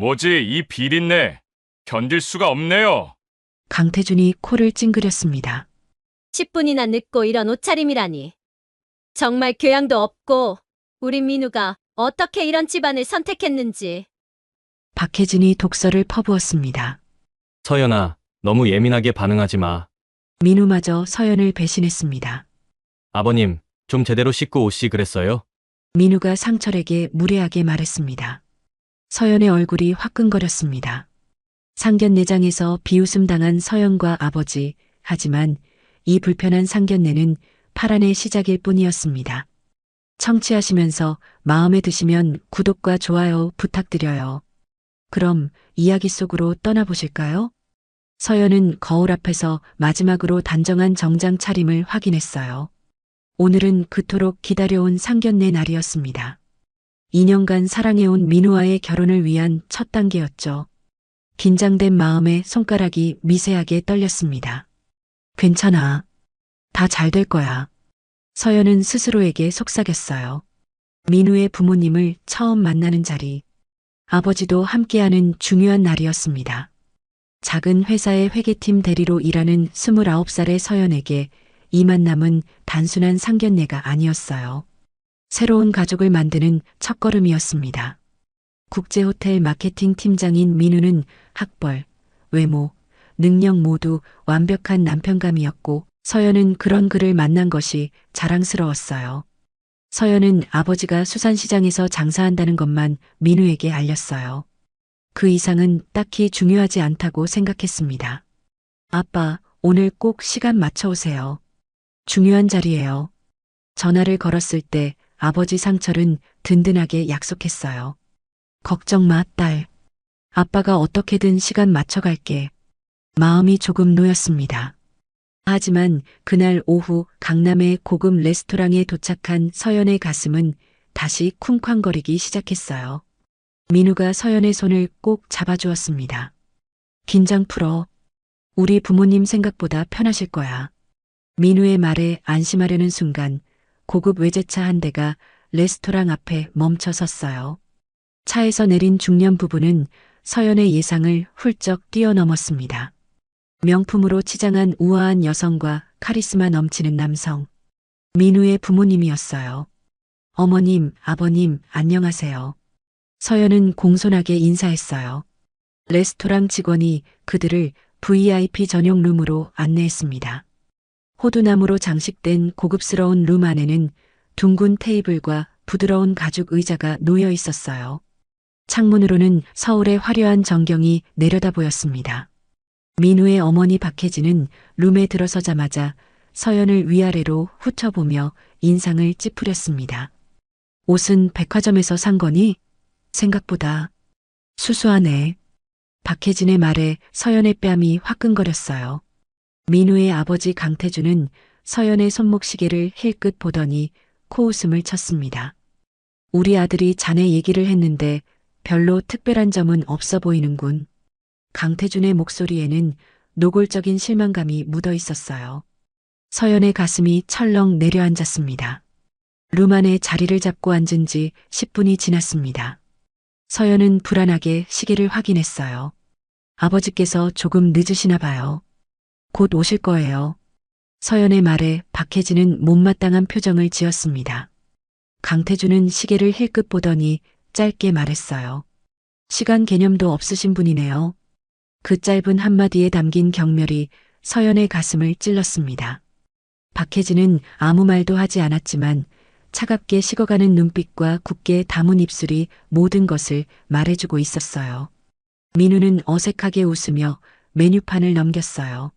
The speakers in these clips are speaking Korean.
뭐지, 이 비린내. 견딜 수가 없네요. 강태준이 코를 찡그렸습니다. 10분이나 늦고 이런 옷차림이라니. 정말 교양도 없고 우리 민우가 어떻게 이런 집안을 선택했는지. 박혜진이 독서를 퍼부었습니다. 서연아, 너무 예민하게 반응하지 마. 민우마저 서연을 배신했습니다. 아버님, 좀 제대로 씻고 오시 그랬어요? 민우가 상철에게 무례하게 말했습니다. 서연의 얼굴이 화끈거렸습니다. 상견례장에서 비웃음 당한 서연과 아버지, 하지만 이 불편한 상견례는 파란의 시작일 뿐이었습니다. 청취하시면서 마음에 드시면 구독과 좋아요 부탁드려요. 그럼 이야기 속으로 떠나보실까요? 서연은 거울 앞에서 마지막으로 단정한 정장 차림을 확인했어요. 오늘은 그토록 기다려온 상견례 날이었습니다. 2년간 사랑해온 민우와의 결혼을 위한 첫 단계였죠. 긴장된 마음에 손가락이 미세하게 떨렸습니다. 괜찮아. 다 잘 될 거야. 서연은 스스로에게 속삭였어요. 민우의 부모님을 처음 만나는 자리. 아버지도 함께하는 중요한 날이었습니다. 작은 회사의 회계팀 대리로 일하는 29살의 서연에게 이 만남은 단순한 상견례가 아니었어요. 새로운 가족을 만드는 첫걸음이었습니다. 국제호텔 마케팅 팀장인 민우는 학벌, 외모, 능력 모두 완벽한 남편감이었고 서연은 그런 그를 만난 것이 자랑스러웠어요. 서연은 아버지가 수산시장에서 장사한다는 것만 민우에게 알렸어요. 그 이상은 딱히 중요하지 않다고 생각했습니다. 아빠, 오늘 꼭 시간 맞춰 오세요. 중요한 자리예요. 전화를 걸었을 때 아버지 상철은 든든하게 약속했어요. 걱정 마, 딸. 아빠가 어떻게든 시간 맞춰갈게. 마음이 조금 놓였습니다. 하지만 그날 오후 강남의 고급 레스토랑에 도착한 서연의 가슴은 다시 쿵쾅거리기 시작했어요. 민우가 서연의 손을 꼭 잡아주었습니다. 긴장 풀어. 우리 부모님 생각보다 편하실 거야. 민우의 말에 안심하려는 순간 고급 외제차 한 대가 레스토랑 앞에 멈춰 섰어요. 차에서 내린 중년 부부는 서연의 예상을 훌쩍 뛰어넘었습니다. 명품으로 치장한 우아한 여성과 카리스마 넘치는 남성. 민우의 부모님이었어요. 어머님, 아버님, 안녕하세요. 서연은 공손하게 인사했어요. 레스토랑 직원이 그들을 VIP 전용 룸으로 안내했습니다. 호두나무로 장식된 고급스러운 룸 안에는 둥근 테이블과 부드러운 가죽 의자가 놓여 있었어요. 창문으로는 서울의 화려한 전경이 내려다 보였습니다. 민우의 어머니 박혜진은 룸에 들어서자마자 서연을 위아래로 훑어보며 인상을 찌푸렸습니다. 옷은 백화점에서 산 거니? 생각보다 수수하네. 박혜진의 말에 서연의 뺨이 화끈거렸어요. 민우의 아버지 강태준은 서연의 손목시계를 힐끗 보더니 코웃음을 쳤습니다. 우리 아들이 자네 얘기를 했는데 별로 특별한 점은 없어 보이는군. 강태준의 목소리에는 노골적인 실망감이 묻어 있었어요. 서연의 가슴이 철렁 내려앉았습니다. 룸 안에 자리를 잡고 앉은 지 10분이 지났습니다. 서연은 불안하게 시계를 확인했어요. 아버지께서 조금 늦으시나 봐요. 곧 오실 거예요. 서연의 말에 박혜진은 못마땅한 표정을 지었습니다. 강태준은 시계를 힐끗 보더니 짧게 말했어요. 시간 개념도 없으신 분이네요. 그 짧은 한마디에 담긴 경멸이 서연의 가슴을 찔렀습니다. 박혜진은 아무 말도 하지 않았지만 차갑게 식어가는 눈빛과 굳게 담은 입술이 모든 것을 말해주고 있었어요. 민우는 어색하게 웃으며 메뉴판을 넘겼어요.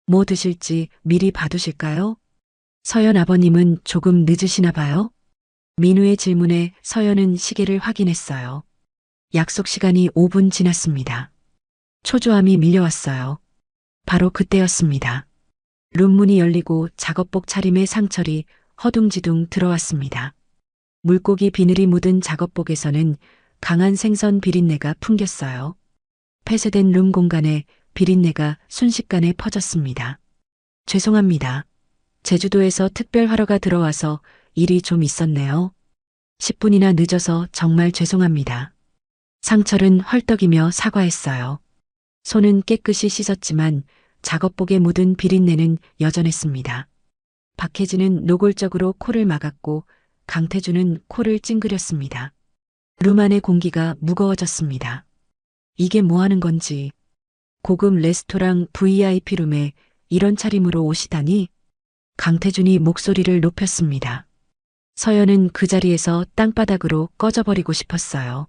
뭐 드실지 미리 봐두실까요? 서연 아버님은 조금 늦으시나 봐요? 민우의 질문에 서연은 시계를 확인했어요. 약속 시간이 5분 지났습니다. 초조함이 밀려왔어요. 바로 그때였습니다. 룸문이 열리고 작업복 차림의 상철이 허둥지둥 들어왔습니다. 물고기 비늘이 묻은 작업복에서는 강한 생선 비린내가 풍겼어요. 폐쇄된 룸 공간에 비린내가 순식간에 퍼졌습니다. 죄송합니다. 제주도에서 특별 하러가 들어와서 일이 좀 있었네요. 10분이나 늦어서 정말 죄송합니다. 상철은 헐떡이며 사과했어요. 손은 깨끗이 씻었지만 작업복에 묻은 비린내는 여전했습니다. 박혜진은 노골적으로 코를 막았고 강태준은 코를 찡그렸습니다. 룸 안의 공기가 무거워졌습니다. 이게 뭐 하는 건지. 고급 레스토랑 VIP 룸에 이런 차림으로 오시다니? 강태준이 목소리를 높였습니다. 서연은 그 자리에서 땅바닥으로 꺼져버리고 싶었어요.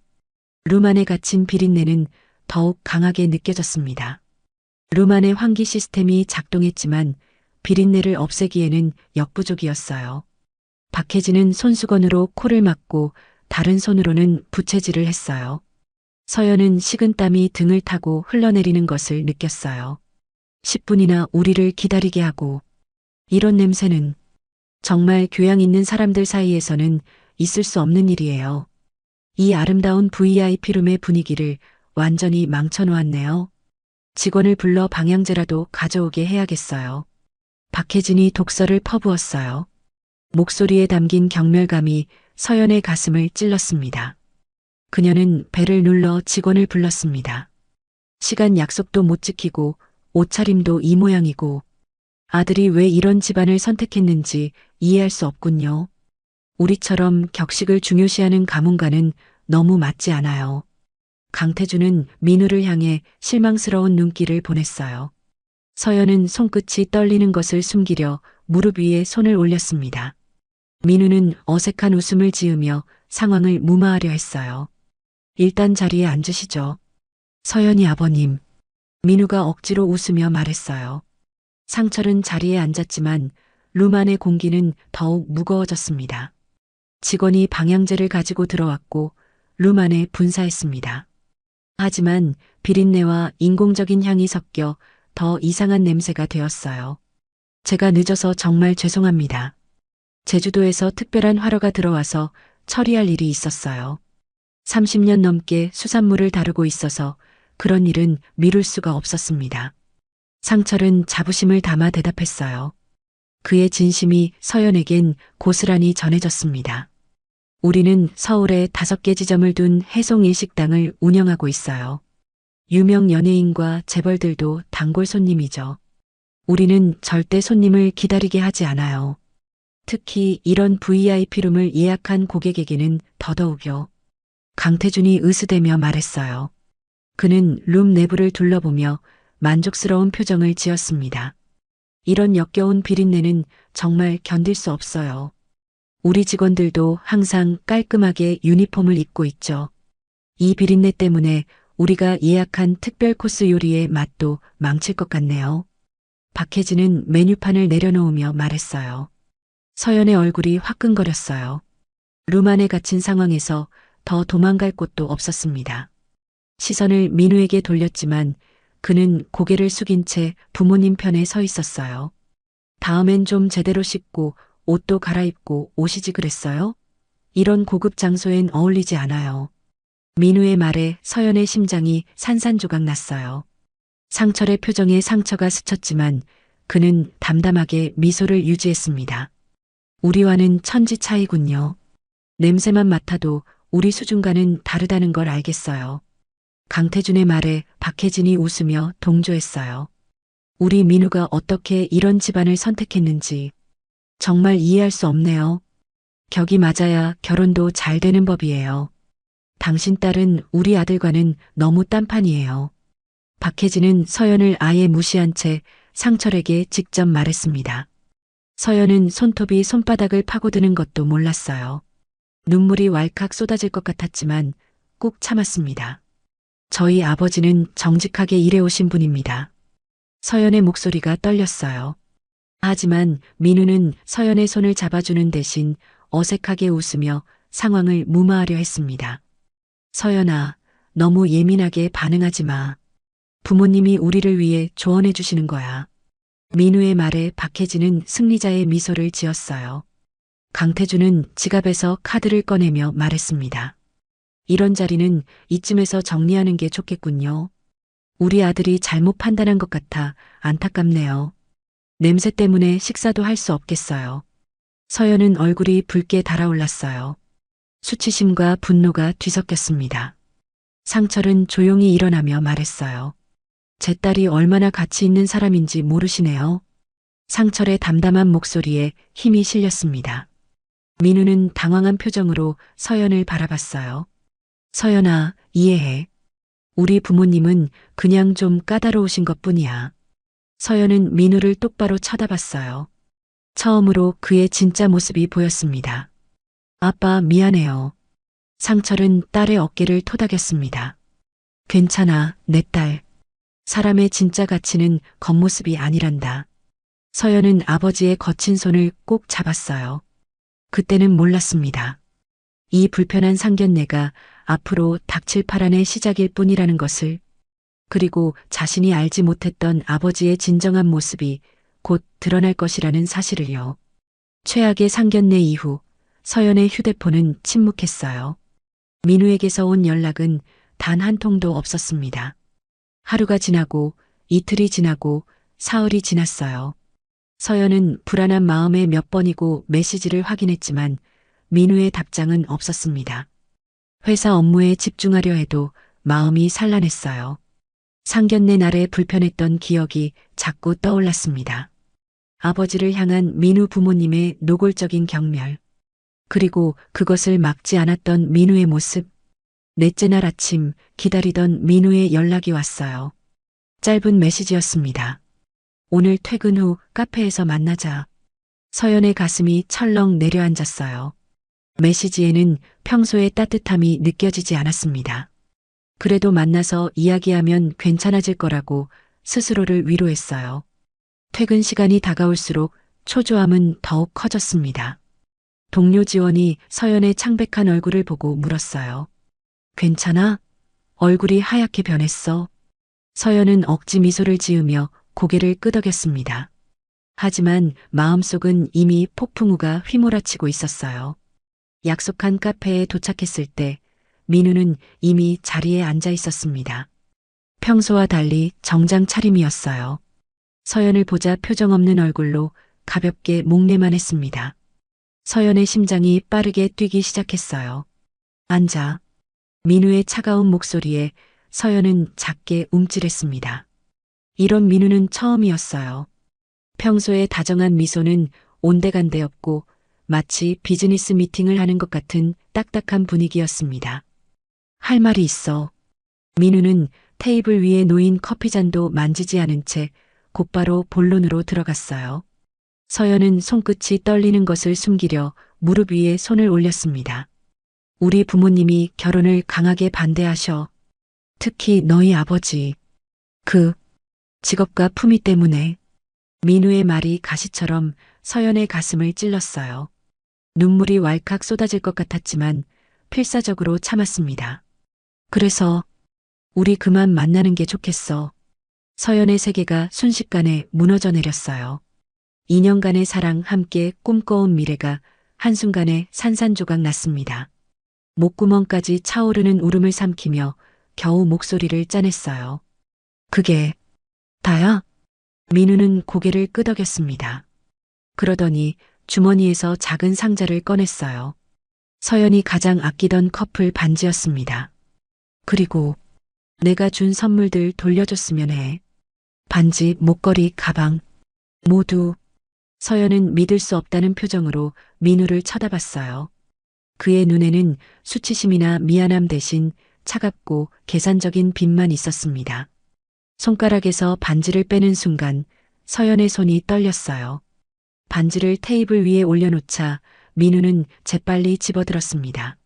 룸 안에 갇힌 비린내는 더욱 강하게 느껴졌습니다. 룸 안의 환기 시스템이 작동했지만 비린내를 없애기에는 역부족이었어요. 박혜진은 손수건으로 코를 막고 다른 손으로는 부채질을 했어요. 서연은 식은땀이 등을 타고 흘러내리는 것을 느꼈어요. 10분이나 우리를 기다리게 하고 이런 냄새는 정말 교양 있는 사람들 사이에서는 있을 수 없는 일이에요. 이 아름다운 VIP룸의 분위기를 완전히 망쳐놓았네요. 직원을 불러 방향제라도 가져오게 해야겠어요. 박혜진이 독서를 퍼부었어요. 목소리에 담긴 경멸감이 서연의 가슴을 찔렀습니다. 그녀는 배를 눌러 직원을 불렀습니다. 시간 약속도 못 지키고 옷차림도 이 모양이고 아들이 왜 이런 집안을 선택했는지 이해할 수 없군요. 우리처럼 격식을 중요시하는 가문과는 너무 맞지 않아요. 강태준은 민우를 향해 실망스러운 눈길을 보냈어요. 서연은 손끝이 떨리는 것을 숨기려 무릎 위에 손을 올렸습니다. 민우는 어색한 웃음을 지으며 상황을 무마하려 했어요. 일단 자리에 앉으시죠. 서연이 아버님. 민우가 억지로 웃으며 말했어요. 상철은 자리에 앉았지만 룸 안의 공기는 더욱 무거워졌습니다. 직원이 방향제를 가지고 들어왔고 룸 안에 분사했습니다. 하지만 비린내와 인공적인 향이 섞여 더 이상한 냄새가 되었어요. 제가 늦어서 정말 죄송합니다. 제주도에서 특별한 화로가 들어와서 처리할 일이 있었어요. 30년 넘게 수산물을 다루고 있어서 그런 일은 미룰 수가 없었습니다. 상철은 자부심을 담아 대답했어요. 그의 진심이 서연에겐 고스란히 전해졌습니다. 우리는 서울에 5개 지점을 둔 해송 일식당을 운영하고 있어요. 유명 연예인과 재벌들도 단골 손님이죠. 우리는 절대 손님을 기다리게 하지 않아요. 특히 이런 VIP룸을 예약한 고객에게는 더더욱요. 강태준이 으스대며 말했어요. 그는 룸 내부를 둘러보며 만족스러운 표정을 지었습니다. 이런 역겨운 비린내는 정말 견딜 수 없어요. 우리 직원들도 항상 깔끔하게 유니폼을 입고 있죠. 이 비린내 때문에 우리가 예약한 특별 코스 요리의 맛도 망칠 것 같네요. 박혜진은 메뉴판을 내려놓으며 말했어요. 서연의 얼굴이 화끈거렸어요. 룸 안에 갇힌 상황에서 더 도망갈 곳도 없었습니다. 시선을 민우에게 돌렸지만 그는 고개를 숙인 채 부모님 편에 서 있었어요. 다음엔 좀 제대로 씻고 옷도 갈아입고 오시지 그랬어요? 이런 고급 장소엔 어울리지 않아요. 민우의 말에 서연의 심장이 산산조각 났어요. 상철의 표정에 상처가 스쳤지만 그는 담담하게 미소를 유지했습니다. 우리와는 천지 차이군요. 냄새만 맡아도 우리 수준과는 다르다는 걸 알겠어요. 강태준의 말에 박혜진이 웃으며 동조했어요. 우리 민우가 어떻게 이런 집안을 선택했는지 정말 이해할 수 없네요. 격이 맞아야 결혼도 잘 되는 법이에요. 당신 딸은 우리 아들과는 너무 딴판이에요. 박혜진은 서연을 아예 무시한 채 상철에게 직접 말했습니다. 서연은 손톱이 손바닥을 파고드는 것도 몰랐어요. 눈물이 왈칵 쏟아질 것 같았지만 꾹 참았습니다. 저희 아버지는 정직하게 일해오신 분입니다. 서연의 목소리가 떨렸어요. 하지만 민우는 서연의 손을 잡아주는 대신 어색하게 웃으며 상황을 무마하려 했습니다. 서연아, 너무 예민하게 반응하지 마. 부모님이 우리를 위해 조언해 주시는 거야. 민우의 말에 박혜진은 승리자의 미소를 지었어요. 강태준은 지갑에서 카드를 꺼내며 말했습니다. 이런 자리는 이쯤에서 정리하는 게 좋겠군요. 우리 아들이 잘못 판단한 것 같아 안타깝네요. 냄새 때문에 식사도 할 수 없겠어요. 서연은 얼굴이 붉게 달아올랐어요. 수치심과 분노가 뒤섞였습니다. 상철은 조용히 일어나며 말했어요. 제 딸이 얼마나 가치 있는 사람인지 모르시네요. 상철의 담담한 목소리에 힘이 실렸습니다. 민우는 당황한 표정으로 서연을 바라봤어요. 서연아, 이해해. 우리 부모님은 그냥 좀 까다로우신 것뿐이야. 서연은 민우를 똑바로 쳐다봤어요. 처음으로 그의 진짜 모습이 보였습니다. 아빠, 미안해요. 상철은 딸의 어깨를 토닥였습니다. 괜찮아, 내 딸. 사람의 진짜 가치는 겉모습이 아니란다. 서연은 아버지의 거친 손을 꼭 잡았어요. 그때는 몰랐습니다. 이 불편한 상견례가 앞으로 닥칠 파란의 시작일 뿐이라는 것을, 그리고 자신이 알지 못했던 아버지의 진정한 모습이 곧 드러날 것이라는 사실을요. 최악의 상견례 이후 서연의 휴대폰은 침묵했어요. 민우에게서 온 연락은 단 한 통도 없었습니다. 하루가 지나고 이틀이 지나고 사흘이 지났어요. 서연은 불안한 마음에 몇 번이고 메시지를 확인했지만 민우의 답장은 없었습니다. 회사 업무에 집중하려 해도 마음이 산란했어요. 상견례 날에 불편했던 기억이 자꾸 떠올랐습니다. 아버지를 향한 민우 부모님의 노골적인 경멸, 그리고 그것을 막지 않았던 민우의 모습. 넷째 날 아침 기다리던 민우의 연락이 왔어요. 짧은 메시지였습니다. 오늘 퇴근 후 카페에서 만나자. 서연의 가슴이 철렁 내려앉았어요. 메시지에는 평소의 따뜻함이 느껴지지 않았습니다. 그래도 만나서 이야기하면 괜찮아질 거라고 스스로를 위로했어요. 퇴근 시간이 다가올수록 초조함은 더욱 커졌습니다. 동료 지원이 서연의 창백한 얼굴을 보고 물었어요. 괜찮아? 얼굴이 하얗게 변했어. 서연은 억지 미소를 지으며 고개를 끄덕였습니다. 하지만 마음속은 이미 폭풍우가 휘몰아치고 있었어요. 약속한 카페에 도착했을 때 민우는 이미 자리에 앉아 있었습니다. 평소와 달리 정장 차림이었어요. 서연을 보자 표정 없는 얼굴로 가볍게 목례만 했습니다. 서연의 심장이 빠르게 뛰기 시작했어요. 앉아. 민우의 차가운 목소리에 서연은 작게 움찔했습니다. 이런 민우는 처음이었어요. 평소의 다정한 미소는 온데간데 없고 마치 비즈니스 미팅을 하는 것 같은 딱딱한 분위기였습니다. 할 말이 있어. 민우는 테이블 위에 놓인 커피잔도 만지지 않은 채 곧바로 본론으로 들어갔어요. 서연은 손끝이 떨리는 것을 숨기려 무릎 위에 손을 올렸습니다. 우리 부모님이 결혼을 강하게 반대하셔. 특히 너희 아버지. 그 직업과 품위 때문에. 민우의 말이 가시처럼 서연의 가슴을 찔렀어요. 눈물이 왈칵 쏟아질 것 같았지만 필사적으로 참았습니다. 그래서 우리 그만 만나는 게 좋겠어. 서연의 세계가 순식간에 무너져 내렸어요. 2년간의 사랑 함께 꿈꿔온 미래가 한순간에 산산조각 났습니다. 목구멍까지 차오르는 울음을 삼키며 겨우 목소리를 짜냈어요. 그게 다야? 민우는 고개를 끄덕였습니다. 그러더니 주머니에서 작은 상자를 꺼냈어요. 서연이 가장 아끼던 커플 반지였습니다. 그리고 내가 준 선물들 돌려줬으면 해. 반지, 목걸이, 가방, 모두. 서연은 믿을 수 없다는 표정으로 민우를 쳐다봤어요. 그의 눈에는 수치심이나 미안함 대신 차갑고 계산적인 빛만 있었습니다. 손가락에서 반지를 빼는 순간 서연의 손이 떨렸어요. 반지를 테이블 위에 올려놓자 민우는 재빨리 집어들었습니다.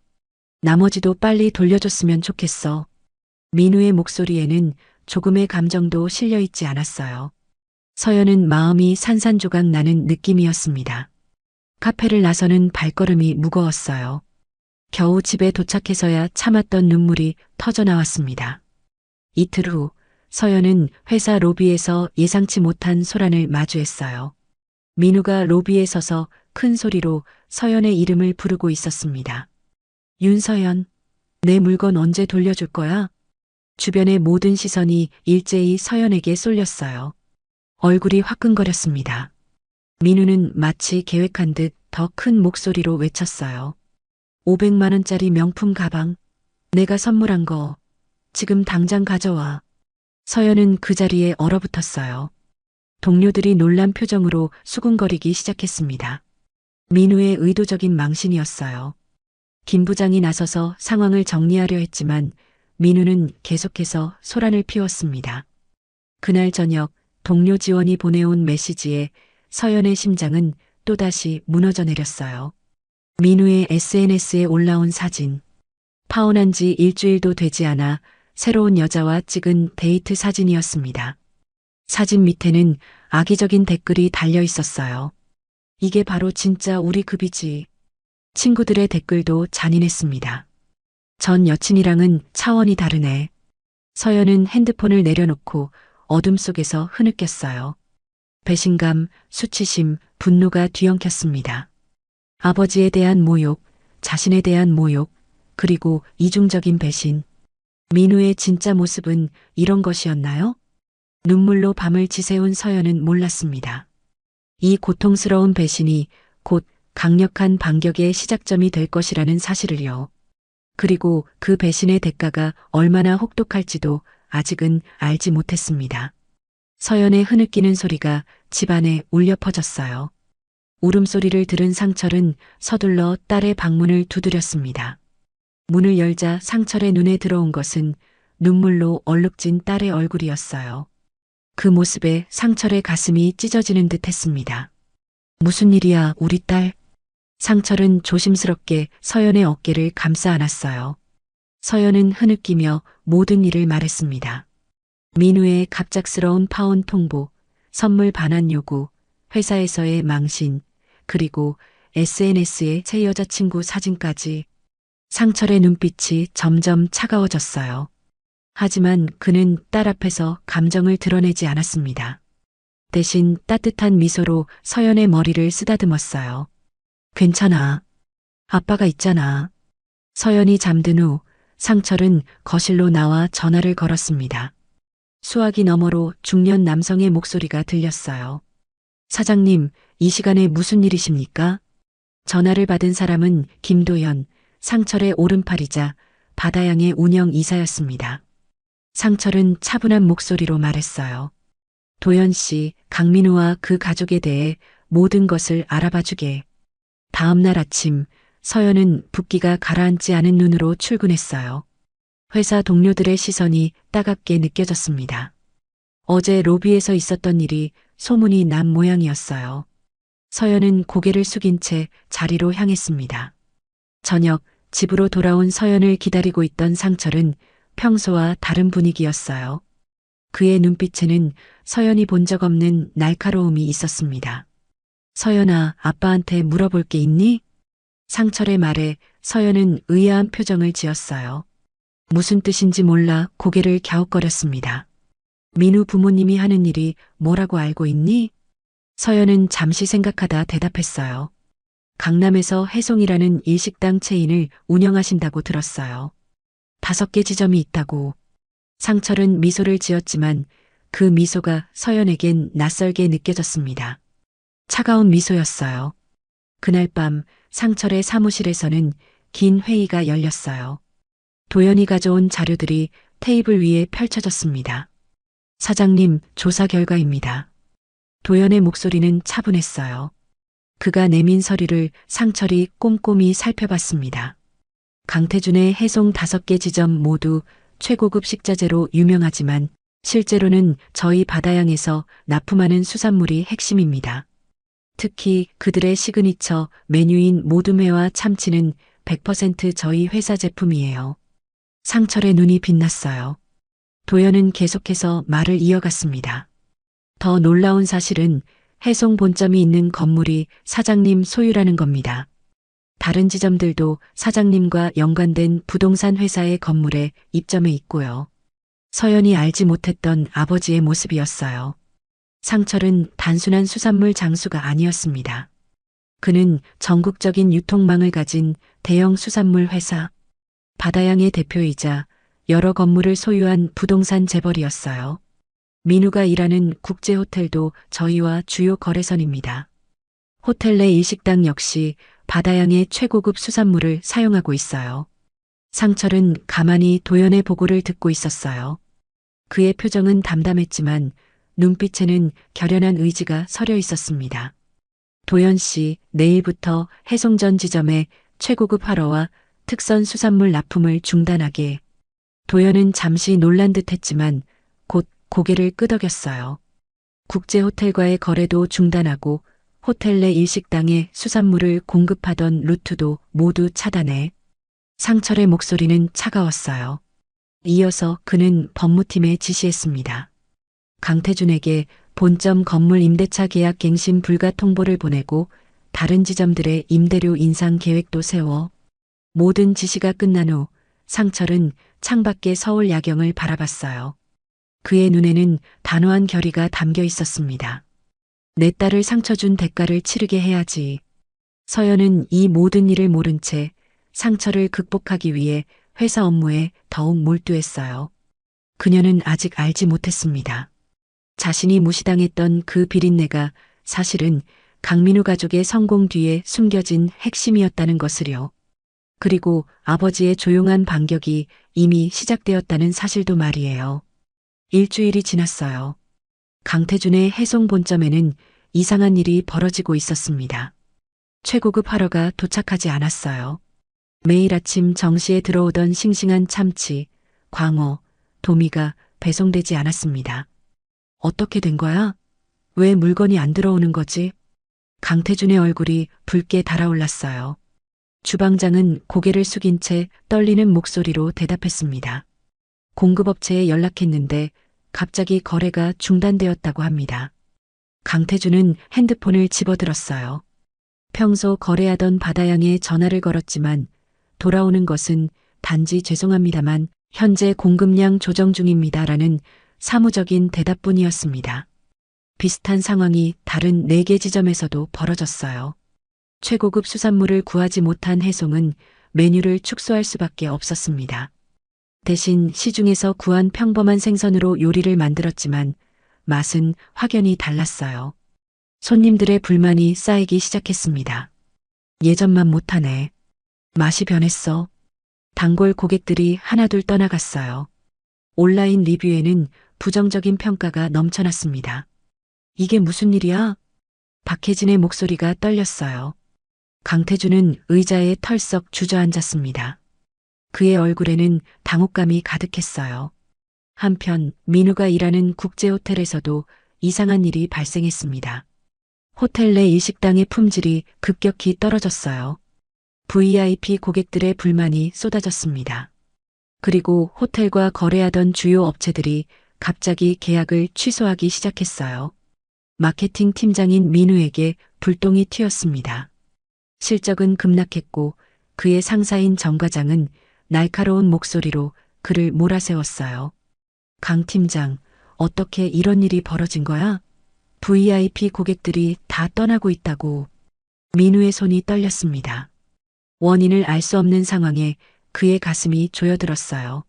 나머지도 빨리 돌려줬으면 좋겠어. 민우의 목소리에는 조금의 감정도 실려있지 않았어요. 서연은 마음이 산산조각 나는 느낌이었습니다. 카페를 나서는 발걸음이 무거웠어요. 겨우 집에 도착해서야 참았던 눈물이 터져나왔습니다. 이틀 후 서연은 회사 로비에서 예상치 못한 소란을 마주했어요. 민우가 로비에 서서 큰 소리로 서연의 이름을 부르고 있었습니다. 윤서연, 내 물건 언제 돌려줄 거야? 주변의 모든 시선이 일제히 서연에게 쏠렸어요. 얼굴이 화끈거렸습니다. 민우는 마치 계획한 듯 더 큰 목소리로 외쳤어요. 500만 원짜리 명품 가방, 내가 선물한 거, 지금 당장 가져와. 서연은 그 자리에 얼어붙었어요. 동료들이 놀란 표정으로 수군거리기 시작했습니다. 민우의 의도적인 망신이었어요. 김 부장이 나서서 상황을 정리하려 했지만 민우는 계속해서 소란을 피웠습니다. 그날 저녁 동료 지원이 보내온 메시지에 서연의 심장은 또다시 무너져 내렸어요. 민우의 SNS에 올라온 사진. 파혼한 지 일주일도 되지 않아 새로운 여자와 찍은 데이트 사진이었습니다. 사진 밑에는 악의적인 댓글이 달려 있었어요. 이게 바로 진짜 우리 급이지. 친구들의 댓글도 잔인했습니다. 전 여친이랑은 차원이 다르네. 서연은 핸드폰을 내려놓고 어둠 속에서 흐느꼈어요. 배신감, 수치심, 분노가 뒤엉켰습니다. 아버지에 대한 모욕, 자신에 대한 모욕, 그리고 이중적인 배신. 민우의 진짜 모습은 이런 것이었나요? 눈물로 밤을 지새운 서연은 몰랐습니다. 이 고통스러운 배신이 곧 강력한 반격의 시작점이 될 것이라는 사실을요. 그리고 그 배신의 대가가 얼마나 혹독할지도 아직은 알지 못했습니다. 서연의 흐느끼는 소리가 집안에 울려 퍼졌어요. 울음소리를 들은 상철은 서둘러 딸의 방문을 두드렸습니다. 문을 열자 상철의 눈에 들어온 것은 눈물로 얼룩진 딸의 얼굴이었어요. 그 모습에 상철의 가슴이 찢어지는 듯 했습니다. 무슨 일이야, 우리 딸? 상철은 조심스럽게 서연의 어깨를 감싸 안았어요. 서연은 흐느끼며 모든 일을 말했습니다. 민우의 갑작스러운 파혼 통보, 선물 반환 요구, 회사에서의 망신, 그리고 SNS의 새 여자친구 사진까지. 상철의 눈빛이 점점 차가워졌어요. 하지만 그는 딸 앞에서 감정을 드러내지 않았습니다. 대신 따뜻한 미소로 서연의 머리를 쓰다듬었어요. 괜찮아. 아빠가 있잖아. 서연이 잠든 후 상철은 거실로 나와 전화를 걸었습니다. 수화기 너머로 중년 남성의 목소리가 들렸어요. 사장님, 이 시간에 무슨 일이십니까? 전화를 받은 사람은 김도연, 상철의 오른팔이자 바다양의 운영 이사였습니다. 상철은 차분한 목소리로 말했어요. 도연 씨, 강민우와 그 가족에 대해 모든 것을 알아봐주게. 다음 날 아침, 서연은 붓기가 가라앉지 않은 눈으로 출근했어요. 회사 동료들의 시선이 따갑게 느껴졌습니다. 어제 로비에서 있었던 일이 소문이 난 모양이었어요. 서연은 고개를 숙인 채 자리로 향했습니다. 저녁, 집으로 돌아온 서연을 기다리고 있던 상철은 평소와 다른 분위기였어요. 그의 눈빛에는 서연이 본 적 없는 날카로움이 있었습니다. 서연아, 아빠한테 물어볼 게 있니? 상철의 말에 서연은 의아한 표정을 지었어요. 무슨 뜻인지 몰라 고개를 갸웃거렸습니다. 민우 부모님이 하는 일이 뭐라고 알고 있니? 서연은 잠시 생각하다 대답했어요. 강남에서 해송이라는 일식당 체인을 운영하신다고 들었어요. 5개 지점이 있다고. 상철은 미소를 지었지만 그 미소가 서연에겐 낯설게 느껴졌습니다. 차가운 미소였어요. 그날 밤 상철의 사무실에서는 긴 회의가 열렸어요. 도연이 가져온 자료들이 테이블 위에 펼쳐졌습니다. 사장님, 조사 결과입니다. 도연의 목소리는 차분했어요. 그가 내민 서류를 상철이 꼼꼼히 살펴봤습니다. 강태준의 해송 5개 지점 모두 최고급 식자재로 유명하지만 실제로는 저희 바다양에서 납품하는 수산물이 핵심입니다. 특히 그들의 시그니처 메뉴인 모둠회와 참치는 100% 저희 회사 제품이에요. 상철의 눈이 빛났어요. 도연은 계속해서 말을 이어갔습니다. 더 놀라운 사실은 해송 본점이 있는 건물이 사장님 소유라는 겁니다. 다른 지점들도 사장님과 연관된 부동산 회사의 건물에 입점해 있고요. 서연이 알지 못했던 아버지의 모습이었어요. 상철은 단순한 수산물 장수가 아니었습니다. 그는 전국적인 유통망을 가진 대형 수산물 회사, 바다양의 대표이자 여러 건물을 소유한 부동산 재벌이었어요. 민우가 일하는 국제호텔도 저희와 주요 거래선입니다. 호텔 내 일식당 역시 바다양의 최고급 수산물을 사용하고 있어요. 상철은 가만히 도연의 보고를 듣고 있었어요. 그의 표정은 담담했지만 눈빛에는 결연한 의지가 서려 있었습니다. 도연 씨, 내일부터 해송전 지점에 최고급 활어와 특선 수산물 납품을 중단하게. 도연은 잠시 놀란 듯 했지만 곧 고개를 끄덕였어요. 국제 호텔과의 거래도 중단하고 호텔 내 일식당에 수산물을 공급하던 루트도 모두 차단해. 상철의 목소리는 차가웠어요. 이어서 그는 법무팀에 지시했습니다. 강태준에게 본점 건물 임대차 계약 갱신 불가 통보를 보내고 다른 지점들의 임대료 인상 계획도 세워. 모든 지시가 끝난 후 상철은 창밖의 서울 야경을 바라봤어요. 그의 눈에는 단호한 결의가 담겨 있었습니다. 내 딸을 상처 준 대가를 치르게 해야지. 서연은 이 모든 일을 모른 채 상처를 극복하기 위해 회사 업무에 더욱 몰두했어요. 그녀는 아직 알지 못했습니다. 자신이 무시당했던 그 비린내가 사실은 강민우 가족의 성공 뒤에 숨겨진 핵심이었다는 것을요. 그리고 아버지의 조용한 반격이 이미 시작되었다는 사실도 말이에요. 일주일이 지났어요. 강태준의 해송 본점에는 이상한 일이 벌어지고 있었습니다. 최고급 활어가 도착하지 않았어요. 매일 아침 정시에 들어오던 싱싱한 참치, 광어, 도미가 배송되지 않았습니다. 어떻게 된 거야? 왜 물건이 안 들어오는 거지? 강태준의 얼굴이 붉게 달아올랐어요. 주방장은 고개를 숙인 채 떨리는 목소리로 대답했습니다. 공급업체에 연락했는데 갑자기 거래가 중단되었다고 합니다. 강태준은 핸드폰을 집어들었어요. 평소 거래하던 바다양에 전화를 걸었지만 돌아오는 것은 단지 죄송합니다만 현재 공급량 조정 중입니다라는 사무적인 대답뿐이었습니다. 비슷한 상황이 다른 4개 지점에서도 벌어졌어요. 최고급 수산물을 구하지 못한 해송은 메뉴를 축소할 수밖에 없었습니다. 대신 시중에서 구한 평범한 생선으로 요리를 만들었지만 맛은 확연히 달랐어요. 손님들의 불만이 쌓이기 시작했습니다. 예전만 못하네. 맛이 변했어. 단골 고객들이 하나둘 떠나갔어요. 온라인 리뷰에는 부정적인 평가가 넘쳐났습니다. 이게 무슨 일이야? 박혜진의 목소리가 떨렸어요. 강태준은 의자에 털썩 주저앉았습니다. 그의 얼굴에는 당혹감이 가득했어요. 한편 민우가 일하는 국제호텔에서도 이상한 일이 발생했습니다. 호텔 내 일식당의 품질이 급격히 떨어졌어요. VIP 고객들의 불만이 쏟아졌습니다. 그리고 호텔과 거래하던 주요 업체들이 갑자기 계약을 취소하기 시작했어요. 마케팅 팀장인 민우에게 불똥이 튀었습니다. 실적은 급락했고 그의 상사인 정 과장은 날카로운 목소리로 그를 몰아세웠어요. 강 팀장, 어떻게 이런 일이 벌어진 거야? VIP 고객들이 다 떠나고 있다고. 민우의 손이 떨렸습니다. 원인을 알 수 없는 상황에 그의 가슴이 조여들었어요.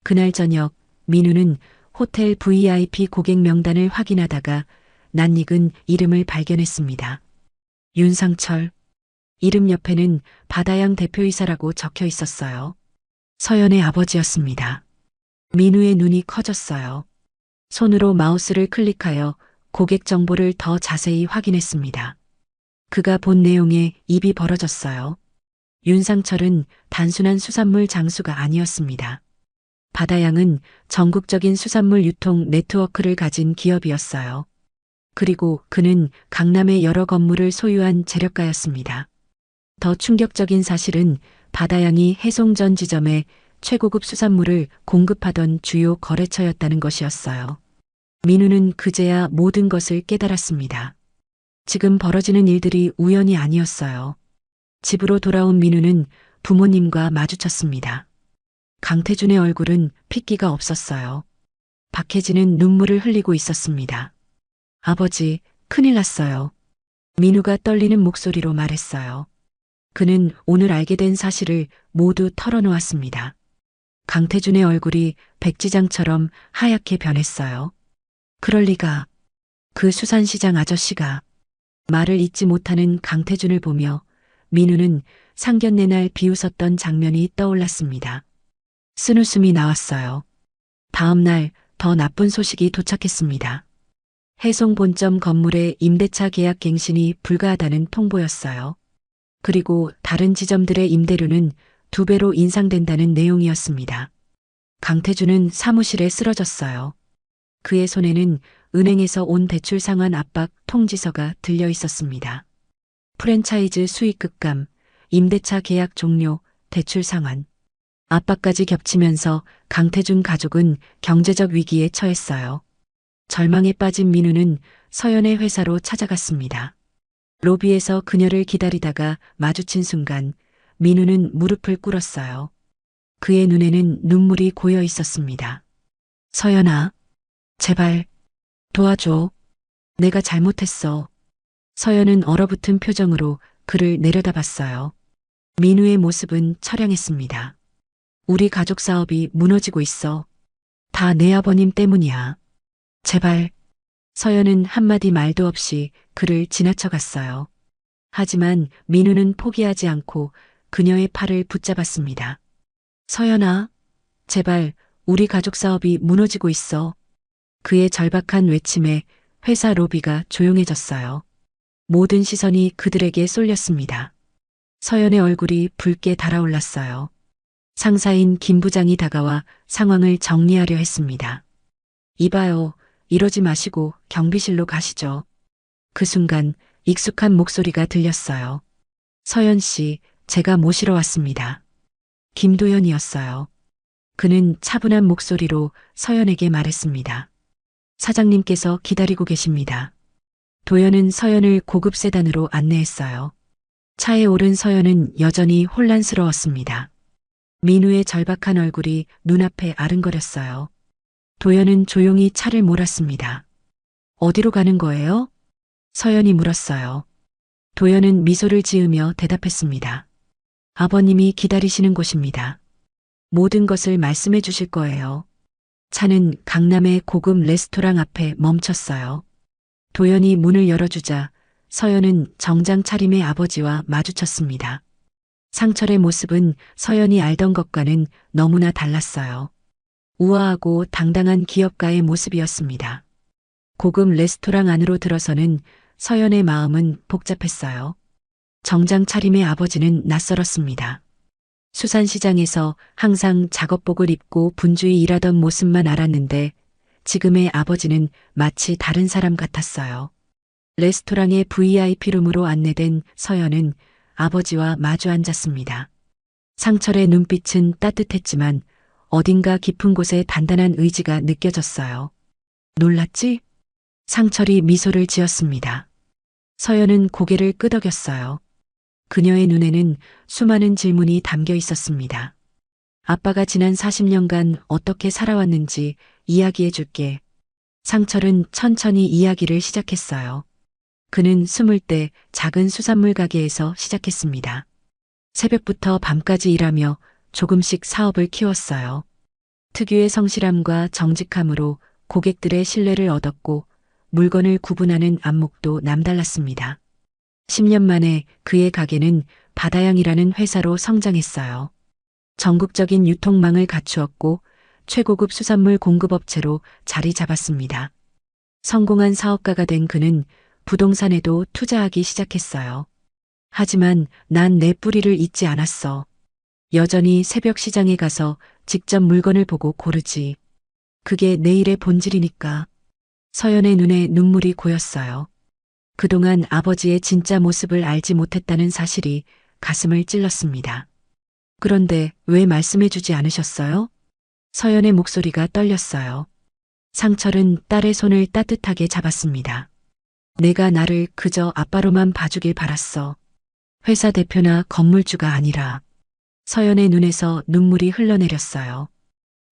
그날 저녁 민우는 호텔 VIP 고객 명단을 확인하다가 낯익은 이름을 발견했습니다. 윤상철. 이름 옆에는 바다양 대표이사라고 적혀 있었어요. 서연의 아버지였습니다. 민우의 눈이 커졌어요. 손으로 마우스를 클릭하여 고객 정보를 더 자세히 확인했습니다. 그가 본 내용에 입이 벌어졌어요. 윤상철은 단순한 수산물 장수가 아니었습니다. 바다양은 전국적인 수산물 유통 네트워크를 가진 기업이었어요. 그리고 그는 강남의 여러 건물을 소유한 재력가였습니다. 더 충격적인 사실은 바다양이 해송전 지점에 최고급 수산물을 공급하던 주요 거래처였다는 것이었어요. 민우는 그제야 모든 것을 깨달았습니다. 지금 벌어지는 일들이 우연이 아니었어요. 집으로 돌아온 민우는 부모님과 마주쳤습니다. 강태준의 얼굴은 핏기가 없었어요. 박혜진은 눈물을 흘리고 있었습니다. 아버지, 큰일 났어요. 민우가 떨리는 목소리로 말했어요. 그는 오늘 알게 된 사실을 모두 털어놓았습니다. 강태준의 얼굴이 백지장처럼 하얗게 변했어요. 그럴 리가. 그 수산시장 아저씨가. 말을 잇지 못하는 강태준을 보며 민우는 상견례 날 비웃었던 장면이 떠올랐습니다. 쓴웃음이 나왔어요. 다음 날 더 나쁜 소식이 도착했습니다. 해송 본점 건물의 임대차 계약 갱신이 불가하다는 통보였어요. 그리고 다른 지점들의 임대료는 2배로 인상된다는 내용이었습니다. 강태준은 사무실에 쓰러졌어요. 그의 손에는 은행에서 온 대출 상환 압박 통지서가 들려 있었습니다. 프랜차이즈 수익 급감, 임대차 계약 종료, 대출 상환. 압박까지 겹치면서 강태준 가족은 경제적 위기에 처했어요. 절망에 빠진 민우는 서연의 회사로 찾아갔습니다. 로비에서 그녀를 기다리다가 마주친 순간 민우는 무릎을 꿇었어요. 그의 눈에는 눈물이 고여 있었습니다. 서연아, 제발 도와줘. 내가 잘못했어. 서연은 얼어붙은 표정으로 그를 내려다봤어요. 민우의 모습은 처량했습니다. 우리 가족 사업이 무너지고 있어. 다 내 아버님 때문이야. 제발. 서연은 한마디 말도 없이 그를 지나쳐갔어요. 하지만 민우는 포기하지 않고 그녀의 팔을 붙잡았습니다. 서연아, 제발 우리 가족 사업이 무너지고 있어. 그의 절박한 외침에 회사 로비가 조용해졌어요. 모든 시선이 그들에게 쏠렸습니다. 서연의 얼굴이 붉게 달아올랐어요. 상사인 김 부장이 다가와 상황을 정리하려 했습니다. 이봐요, 이러지 마시고 경비실로 가시죠. 그 순간 익숙한 목소리가 들렸어요. 서연 씨, 제가 모시러 왔습니다. 김도연이었어요. 그는 차분한 목소리로 서연에게 말했습니다. 사장님께서 기다리고 계십니다. 도연은 서연을 고급 세단으로 안내했어요. 차에 오른 서연은 여전히 혼란스러웠습니다. 민우의 절박한 얼굴이 눈앞에 아른거렸어요. 도연은 조용히 차를 몰았습니다. 어디로 가는 거예요? 서연이 물었어요. 도연은 미소를 지으며 대답했습니다. 아버님이 기다리시는 곳입니다. 모든 것을 말씀해 주실 거예요. 차는 강남의 고급 레스토랑 앞에 멈췄어요. 도연이 문을 열어주자 서연은 정장 차림의 아버지와 마주쳤습니다. 상철의 모습은 서연이 알던 것과는 너무나 달랐어요. 우아하고 당당한 기업가의 모습이었습니다. 고급 레스토랑 안으로 들어서는 서연의 마음은 복잡했어요. 정장 차림의 아버지는 낯설었습니다. 수산시장에서 항상 작업복을 입고 분주히 일하던 모습만 알았는데 지금의 아버지는 마치 다른 사람 같았어요. 레스토랑의 VIP룸으로 안내된 서연은 아버지와 마주 앉았습니다. 상철의 눈빛은 따뜻했지만 어딘가 깊은 곳에 단단한 의지가 느껴졌어요. 놀랐지? 상철이 미소를 지었습니다. 서연은 고개를 끄덕였어요. 그녀의 눈에는 수많은 질문이 담겨 있었습니다. 아빠가 지난 40년간 어떻게 살아왔는지 이야기해 줄게. 상철은 천천히 이야기를 시작했어요. 그는 20대 작은 수산물 가게에서 시작했습니다. 새벽부터 밤까지 일하며 조금씩 사업을 키웠어요. 특유의 성실함과 정직함으로 고객들의 신뢰를 얻었고 물건을 구분하는 안목도 남달랐습니다. 10년 만에 그의 가게는 바다양이라는 회사로 성장했어요. 전국적인 유통망을 갖추었고 최고급 수산물 공급업체로 자리 잡았습니다. 성공한 사업가가 된 그는 부동산에도 투자하기 시작했어요. 하지만 난 내 뿌리를 잊지 않았어. 여전히 새벽 시장에 가서 직접 물건을 보고 고르지. 그게 내 일의 본질이니까. 서연의 눈에 눈물이 고였어요. 그동안 아버지의 진짜 모습을 알지 못했다는 사실이 가슴을 찔렀습니다. 그런데 왜 말씀해주지 않으셨어요? 서연의 목소리가 떨렸어요. 상철은 딸의 손을 따뜻하게 잡았습니다. 내가 나를 그저 아빠로만 봐주길 바랐어. 회사 대표나 건물주가 아니라. 서연의 눈에서 눈물이 흘러내렸어요.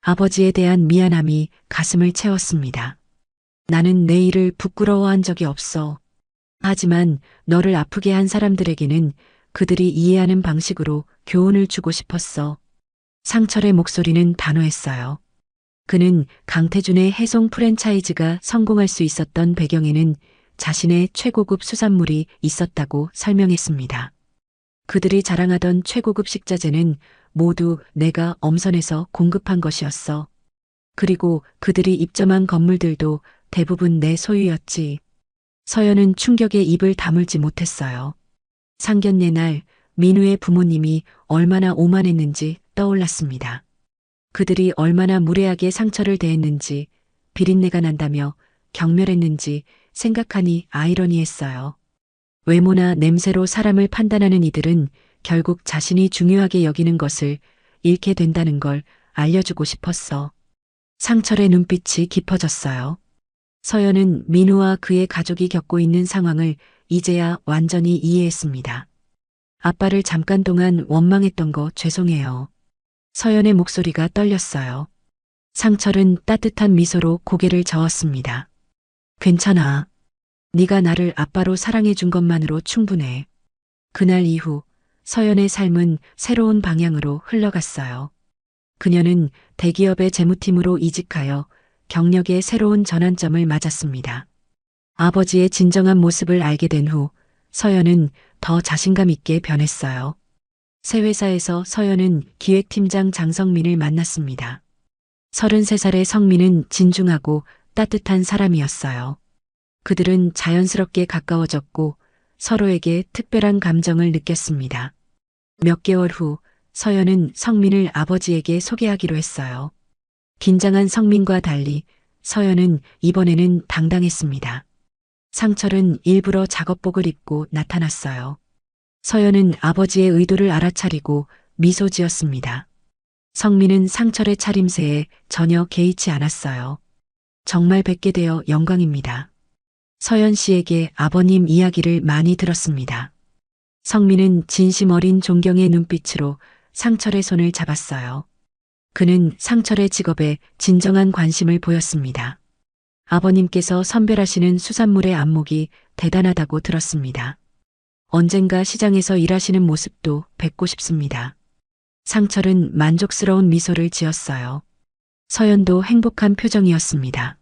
아버지에 대한 미안함이 가슴을 채웠습니다. 나는 내 일을 부끄러워한 적이 없어. 하지만 너를 아프게 한 사람들에게는 그들이 이해하는 방식으로 교훈을 주고 싶었어. 상철의 목소리는 단호했어요. 그는 강태준의 해송 프랜차이즈가 성공할 수 있었던 배경에는 자신의 최고급 수산물이 있었다고 설명했습니다. 그들이 자랑하던 최고급 식자재는 모두 내가 엄선해서 공급한 것이었어. 그리고 그들이 입점한 건물들도 대부분 내 소유였지. 서연은 충격에 입을 다물지 못했어요. 상견례 날 민우의 부모님이 얼마나 오만했는지 떠올랐습니다. 그들이 얼마나 무례하게 상처를 대했는지, 비린내가 난다며 경멸했는지 생각하니 아이러니했어요. 외모나 냄새로 사람을 판단하는 이들은 결국 자신이 중요하게 여기는 것을 잃게 된다는 걸 알려주고 싶었어. 상철의 눈빛이 깊어졌어요. 서연은 민우와 그의 가족이 겪고 있는 상황을 이제야 완전히 이해했습니다. 아빠를 잠깐 동안 원망했던 거 죄송해요. 서연의 목소리가 떨렸어요. 상철은 따뜻한 미소로 고개를 저었습니다. 괜찮아. 네가 나를 아빠로 사랑해 준 것만으로 충분해. 그날 이후 서연의 삶은 새로운 방향으로 흘러갔어요. 그녀는 대기업의 재무팀으로 이직하여 경력의 새로운 전환점을 맞았습니다. 아버지의 진정한 모습을 알게 된 후 서연은 더 자신감 있게 변했어요. 새 회사에서 서연은 기획팀장 장성민을 만났습니다. 33살의 성민은 진중하고 따뜻한 사람이었어요. 그들은 자연스럽게 가까워졌고 서로에게 특별한 감정을 느꼈습니다. 몇 개월 후 서연은 성민을 아버지에게 소개하기로 했어요. 긴장한 성민과 달리 서연은 이번에는 당당했습니다. 상철은 일부러 작업복을 입고 나타났어요. 서연은 아버지의 의도를 알아차리고 미소 지었습니다. 성민은 상철의 차림새에 전혀 개의치 않았어요. 정말 뵙게 되어 영광입니다. 서연 씨에게 아버님 이야기를 많이 들었습니다. 성민은 진심 어린 존경의 눈빛으로 상철의 손을 잡았어요. 그는 상철의 직업에 진정한 관심을 보였습니다. 아버님께서 선별하시는 수산물의 안목이 대단하다고 들었습니다. 언젠가 시장에서 일하시는 모습도 뵙고 싶습니다. 상철은 만족스러운 미소를 지었어요. 서연도 행복한 표정이었습니다.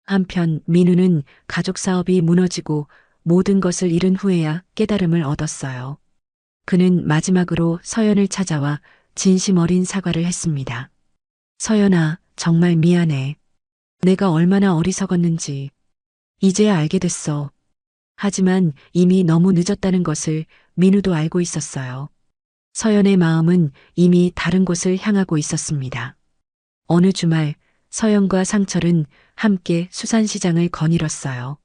한편 민우는 가족 사업이 무너지고 모든 것을 잃은 후에야 깨달음을 얻었어요. 그는 마지막으로 서연을 찾아와 진심 어린 사과를 했습니다. 서연아, 정말 미안해. 내가 얼마나 어리석었는지 이제야 알게 됐어. 하지만 이미 너무 늦었다는 것을 민우도 알고 있었어요. 서연의 마음은 이미 다른 곳을 향하고 있었습니다. 어느 주말 서연과 상철은 함께 수산시장을 거닐었어요.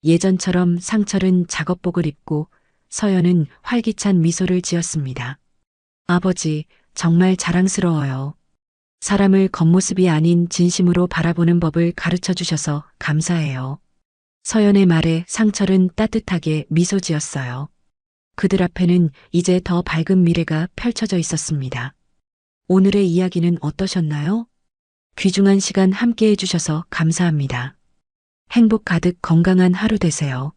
예전처럼 상철은 작업복을 입고 서연은 활기찬 미소를 지었습니다. 아버지, 정말 자랑스러워요. 사람을 겉모습이 아닌 진심으로 바라보는 법을 가르쳐 주셔서 감사해요. 서연의 말에 상철은 따뜻하게 미소 지었어요. 그들 앞에는 이제 더 밝은 미래가 펼쳐져 있었습니다. 오늘의 이야기는 어떠셨나요? 귀중한 시간 함께 해주셔서 감사합니다. 행복 가득 건강한 하루 되세요.